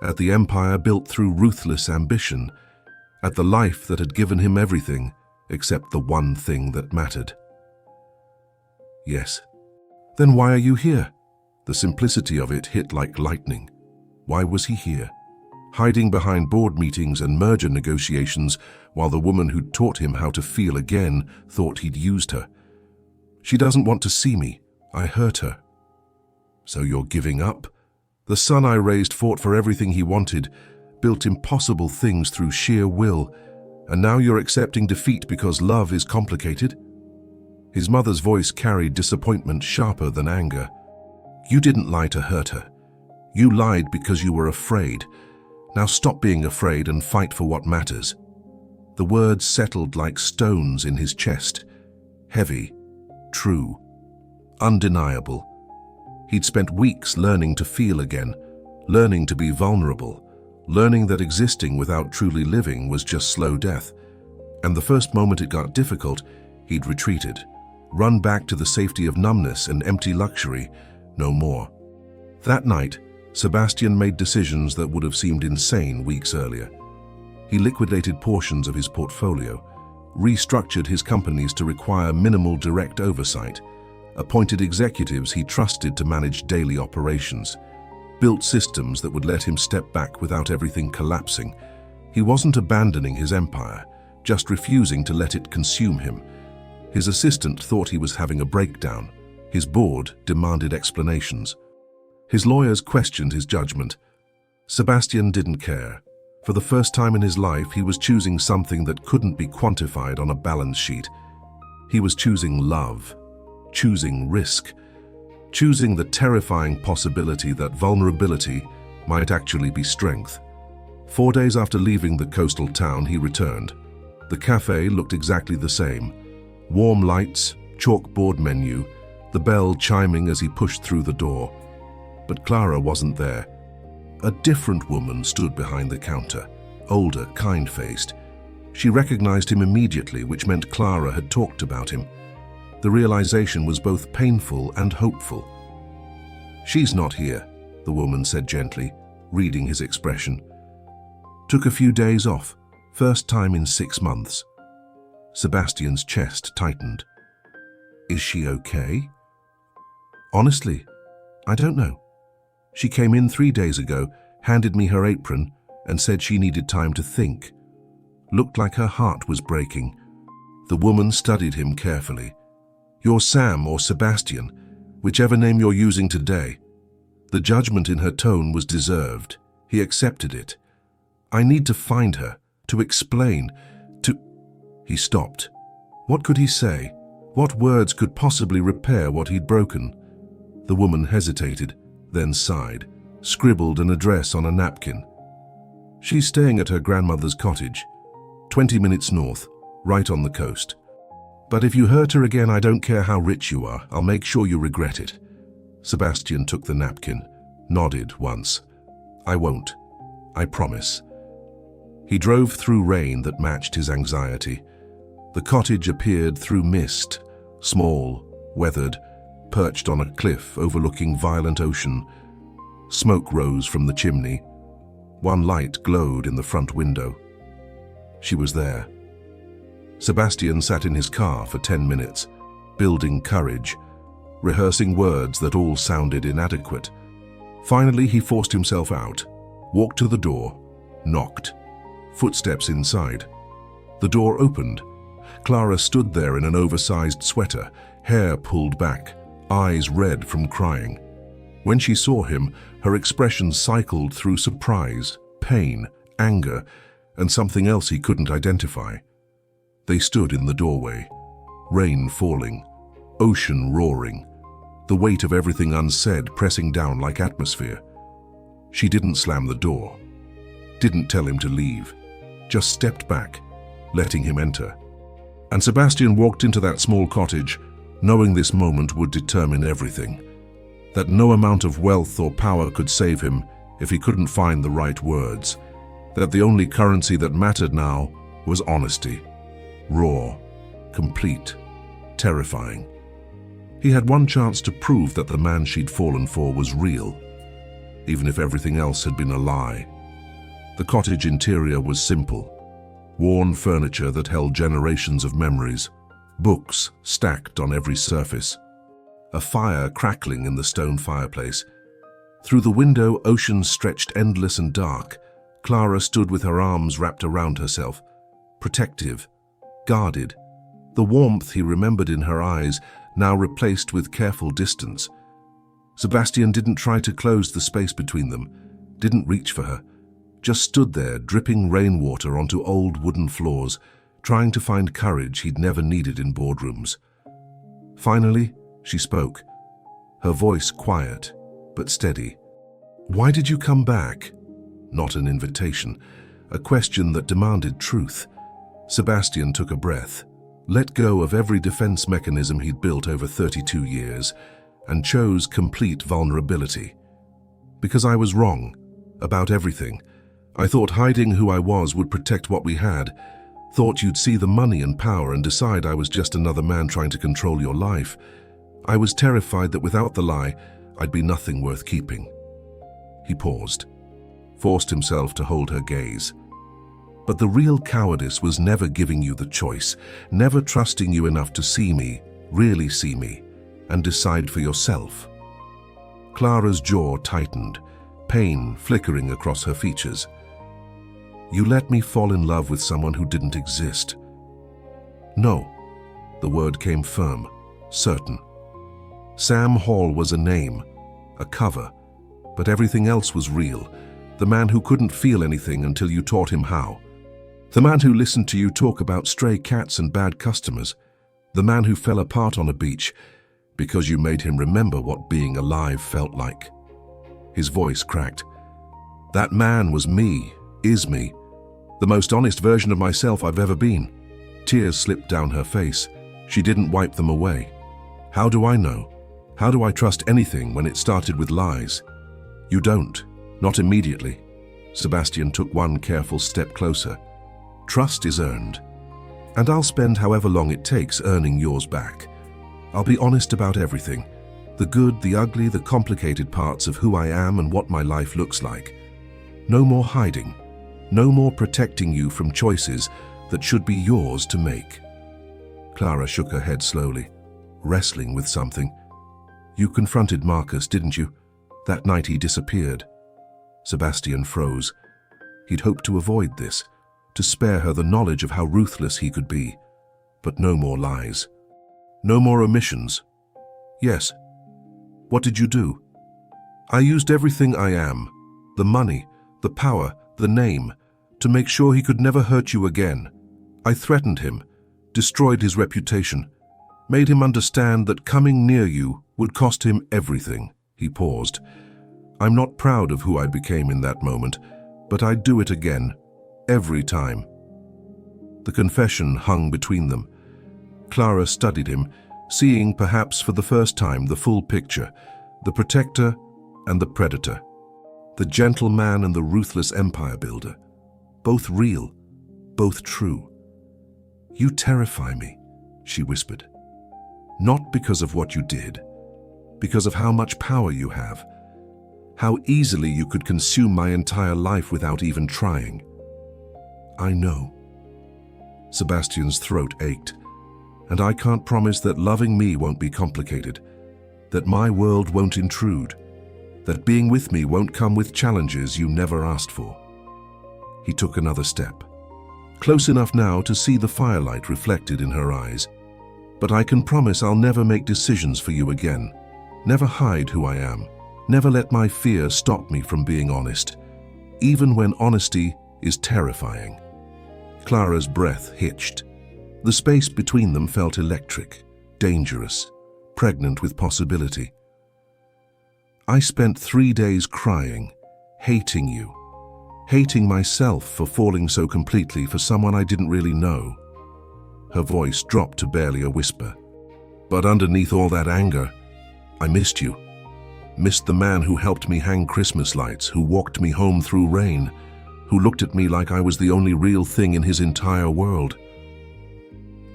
at the empire built through ruthless ambition, at the life that had given him everything except the one thing that mattered. "Yes." "Then why are you here?" The simplicity of it hit like lightning. Why was he here? Hiding behind board meetings and merger negotiations while the woman who'd taught him how to feel again thought he'd used her. "She doesn't want to see me. I hurt her." "So you're giving up?" "The son I raised fought for everything he wanted, built impossible things through sheer will, and now you're accepting defeat because love is complicated?" His mother's voice carried disappointment sharper than anger. "You didn't lie to hurt her. You lied because you were afraid. Now stop being afraid and fight for what matters." The words settled like stones in his chest. Heavy, true, undeniable. He'd spent weeks learning to feel again, learning to be vulnerable, learning that existing without truly living was just slow death. And the first moment it got difficult, he'd retreated, run back to the safety of numbness and empty luxury, no more. That night, Sebastian made decisions that would have seemed insane weeks earlier. He liquidated portions of his portfolio, restructured his companies to require minimal direct oversight, appointed executives he trusted to manage daily operations, built systems that would let him step back without everything collapsing. He wasn't abandoning his empire, just refusing to let it consume him. His assistant thought he was having a breakdown. His board demanded explanations. His lawyers questioned his judgment. Sebastian didn't care. For the first time in his life, he was choosing something that couldn't be quantified on a balance sheet. He was choosing love, choosing risk, choosing the terrifying possibility that vulnerability might actually be strength. 4 days after leaving the coastal town, he returned. The cafe looked exactly the same. Warm lights, chalkboard menu, the bell chiming as he pushed through the door. But Clara wasn't there. A different woman stood behind the counter, older, kind-faced. She recognized him immediately, which meant Clara had talked about him. The realization was both painful and hopeful. "She's not here," the woman said gently, reading his expression. "Took a few days off, first time in 6 months." Sebastian's chest tightened. "Is she okay?" "Honestly, I don't know. She came in 3 days ago, handed me her apron, and said she needed time to think. Looked like her heart was breaking." The woman studied him carefully. "You're Sam or Sebastian, whichever name you're using today." The judgment in her tone was deserved. He accepted it. "I need to find her, to explain, to—" He stopped. What could he say? What words could possibly repair what he'd broken? The woman hesitated, then sighed, scribbled an address on a napkin. "She's staying at her grandmother's cottage, 20 minutes north, right on the coast. But if you hurt her again, I don't care how rich you are, I'll make sure you regret it." Sebastian took the napkin, nodded once. "I won't. I promise." He drove through rain that matched his anxiety. The cottage appeared through mist, small, weathered, perched on a cliff overlooking violent ocean. Smoke rose from the chimney. One light glowed in the front window. She was there. Sebastian sat in his car for 10 minutes, building courage, rehearsing words that all sounded inadequate. Finally, he forced himself out, walked to the door, knocked. Footsteps inside. The door opened. Clara stood there in an oversized sweater, hair pulled back, eyes red from crying. When she saw him, her expression cycled through surprise, pain, anger, and something else he couldn't identify. They stood in the doorway, rain falling, ocean roaring, the weight of everything unsaid pressing down like atmosphere. She didn't slam the door, didn't tell him to leave, just stepped back, letting him enter. And Sebastian walked into that small cottage, knowing this moment would determine everything. That no amount of wealth or power could save him if he couldn't find the right words. That the only currency that mattered now was honesty. Raw, complete, terrifying. He had one chance to prove that the man she'd fallen for was real, even if everything else had been a lie. The cottage interior was simple. Worn furniture that held generations of memories, books stacked on every surface, a fire crackling in the stone fireplace. Through the window, ocean stretched endless and dark. Clara stood with her arms wrapped around herself, protective, guarded. The warmth he remembered in her eyes now replaced with careful distance. Sebastian didn't try to close the space between them, didn't reach for her, just stood there dripping rainwater onto old wooden floors, trying to find courage he'd never needed in boardrooms. Finally, she spoke, her voice quiet but steady. "Why did you come back?" Not an invitation, a question that demanded truth. Sebastian took a breath, let go of every defense mechanism he'd built over 32 years, and chose complete vulnerability. "Because I was wrong about everything. I thought hiding who I was would protect what we had. Thought you'd see the money and power and decide I was just another man trying to control your life. I was terrified that without the lie, I'd be nothing worth keeping." He paused, forced himself to hold her gaze. "But the real cowardice was never giving you the choice, never trusting you enough to see me, really see me, and decide for yourself." Clara's jaw tightened, pain flickering across her features. "You let me fall in love with someone who didn't exist." "No." The word came firm, certain. Sam Hall was a name, a cover, but everything else was real. The man who couldn't feel anything until you taught him how. The man who listened to you talk about stray cats and bad customers. The man who fell apart on a beach because you made him remember what being alive felt like. His voice cracked. That man was me, is me, the most honest version of myself I've ever been. Tears slipped down her face. She didn't wipe them away. How do I know? How do I trust anything when it started with lies? You don't, not immediately. Sebastian took one careful step closer. Trust is earned, and I'll spend however long it takes earning yours back. I'll be honest about everything, the good, the ugly, the complicated parts of who I am and what my life looks like. No more hiding, no more protecting you from choices that should be yours to make. Clara shook her head slowly, wrestling with something. You confronted Marcus, didn't you? That night he disappeared. Sebastian froze. He'd hoped to avoid this, to spare her the knowledge of how ruthless he could be. But no more lies. No more omissions. Yes. What did you do? I used everything I am, the money, the power, the name, to make sure he could never hurt you again. I threatened him, destroyed his reputation, made him understand that coming near you would cost him everything. He paused. I'm not proud of who I became in that moment, but I'd do it again, every time. The confession hung between them. Clara studied him, seeing perhaps for the first time the full picture, the protector and the predator, the gentleman and the ruthless empire builder, both real, both true. You terrify me, she whispered. Not because of what you did, because of how much power you have, how easily you could consume my entire life without even trying. I know. Sebastian's throat ached, and I can't promise that loving me won't be complicated, that my world won't intrude, that being with me won't come with challenges you never asked for. He took another step, close enough now to see the firelight reflected in her eyes. But I can promise I'll never make decisions for you again, never hide who I am, never let my fear stop me from being honest, even when honesty is terrifying. Clara's breath hitched. The space between them felt electric, dangerous, pregnant with possibility. I spent 3 days crying, hating you, hating myself for falling so completely for someone I didn't really know. Her voice dropped to barely a whisper. But underneath all that anger, I missed you. Missed the man who helped me hang Christmas lights, who walked me home through rain, who looked at me like I was the only real thing in his entire world.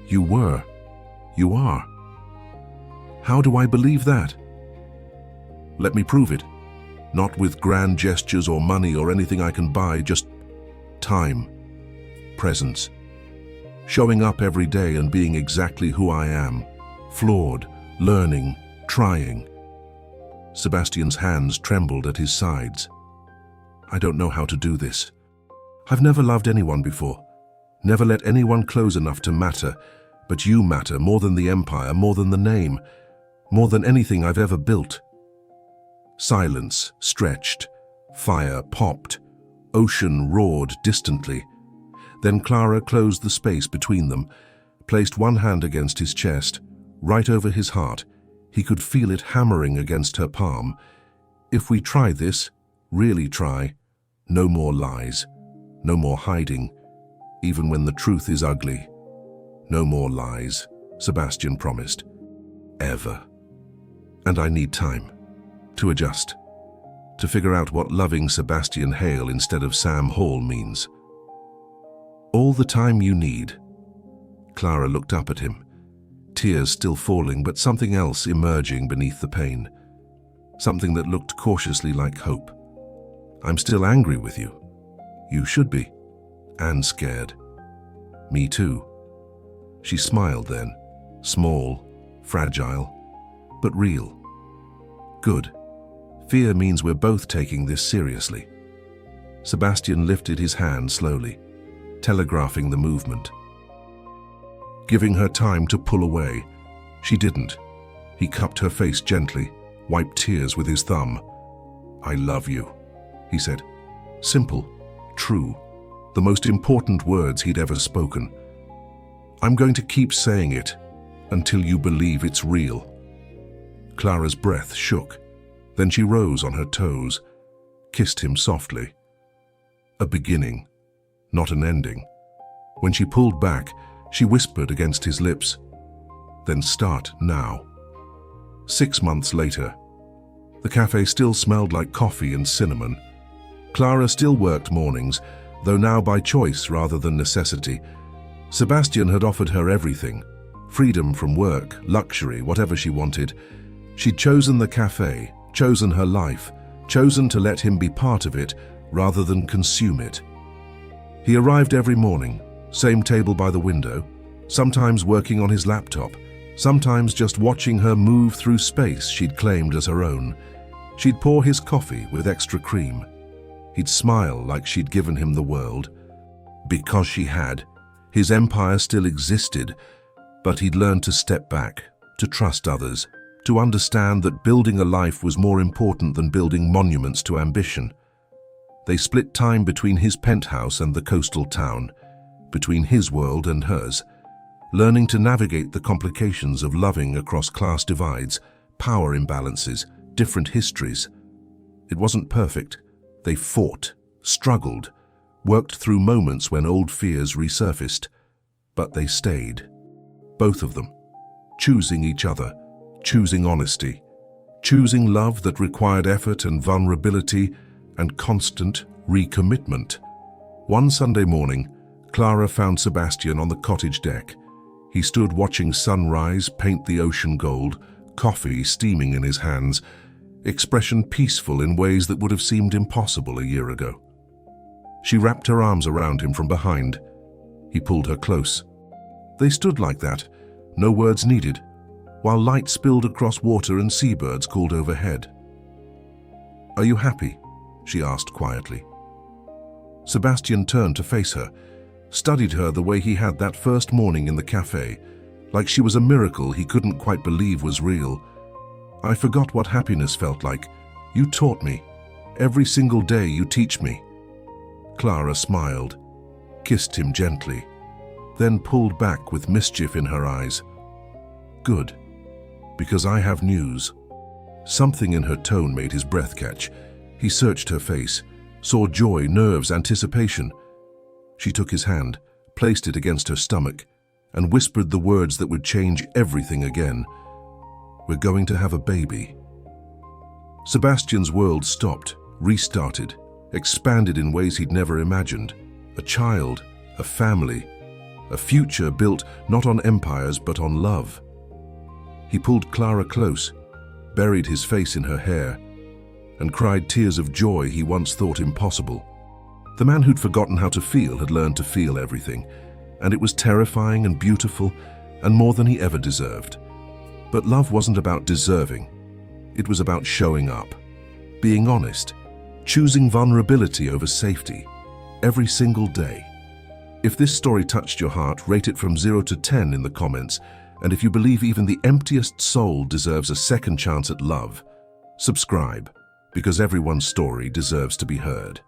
You were. You are. How do I believe that? Let me prove it. Not with grand gestures or money or anything I can buy, just time, presence. Showing up every day and being exactly who I am, flawed, learning, trying. Sebastian's hands trembled at his sides. I don't know how to do this. I've never loved anyone before, never let anyone close enough to matter, but you matter more than the empire, more than the name, more than anything I've ever built. Silence stretched, fire popped, ocean roared distantly. Then Clara closed the space between them, placed one hand against his chest, right over his heart. He could feel it hammering against her palm. If we try this, really try, no more lies, no more hiding, even when the truth is ugly. No more lies, Sebastian promised. Ever. And I need time to adjust, to figure out what loving Sebastian Hale instead of Sam Hall means. All the time you need. Clara looked up at him, tears still falling, but something else emerging beneath the pain. Something that looked cautiously like hope. I'm still angry with you. You should be. And scared. Me too. She smiled then, small, fragile, but real. Good. Fear means we're both taking this seriously. Sebastian lifted his hand slowly, telegraphing the movement. Giving her time to pull away. She didn't. He cupped her face gently, wiped tears with his thumb. I love you, he said, Simple, true, the most important words he'd ever spoken. I'm going to keep saying it until you believe it's real. Clara's breath shook. Then she rose on her toes, kissed him softly. A beginning, not an ending. When she pulled back, she whispered against his lips, "Then start now." 6 months later, the cafe still smelled like coffee and cinnamon. Clara still worked mornings, though now by choice rather than necessity. Sebastian had offered her everything, freedom from work, luxury, whatever she wanted. She'd chosen the cafe, chosen her life, chosen to let him be part of it rather than consume it. He arrived every morning, same table by the window, sometimes working on his laptop, sometimes just watching her move through space she'd claimed as her own. She'd pour his coffee with extra cream. He'd smile like she'd given him the world. Because she had. His empire still existed, but he'd learned to step back, to trust others, to understand that building a life was more important than building monuments to ambition. They split time between his penthouse and the coastal town, between his world and hers, learning to navigate the complications of loving across class divides, power imbalances, different histories. It wasn't perfect. They fought, struggled, worked through moments when old fears resurfaced, but they stayed. Both of them, choosing each other, choosing honesty, choosing love that required effort and vulnerability and constant recommitment. One Sunday morning, Clara found Sebastian on the cottage deck. He stood watching sunrise paint the ocean gold, coffee steaming in his hands, expression peaceful in ways that would have seemed impossible a year ago. She wrapped her arms around him from behind. He pulled her close. They stood like that, no words needed, while light spilled across water and seabirds called overhead. "Are you happy?" she asked quietly. Sebastian turned to face her, studied her the way he had that first morning in the cafe, like she was a miracle he couldn't quite believe was real. "I forgot what happiness felt like. You taught me. Every single day you teach me." Clara smiled, kissed him gently, then pulled back with mischief in her eyes. "Good, because I have news." Something in her tone made his breath catch. He searched her face, saw joy, nerves, anticipation. She took his hand, placed it against her stomach, and whispered the words that would change everything again. "We're going to have a baby." Sebastian's world stopped, restarted, expanded in ways he'd never imagined. A child, a family, a future built not on empires but on love. He pulled Clara close, buried his face in her hair, and cried tears of joy he once thought impossible. The man who'd forgotten how to feel had learned to feel everything, and it was terrifying and beautiful and more than he ever deserved. But love wasn't about deserving. It was about showing up, being honest, choosing vulnerability over safety, every single day. If this story touched your heart, rate it from 0 to 10 in the comments, and if you believe even the emptiest soul deserves a second chance at love, subscribe, because everyone's story deserves to be heard.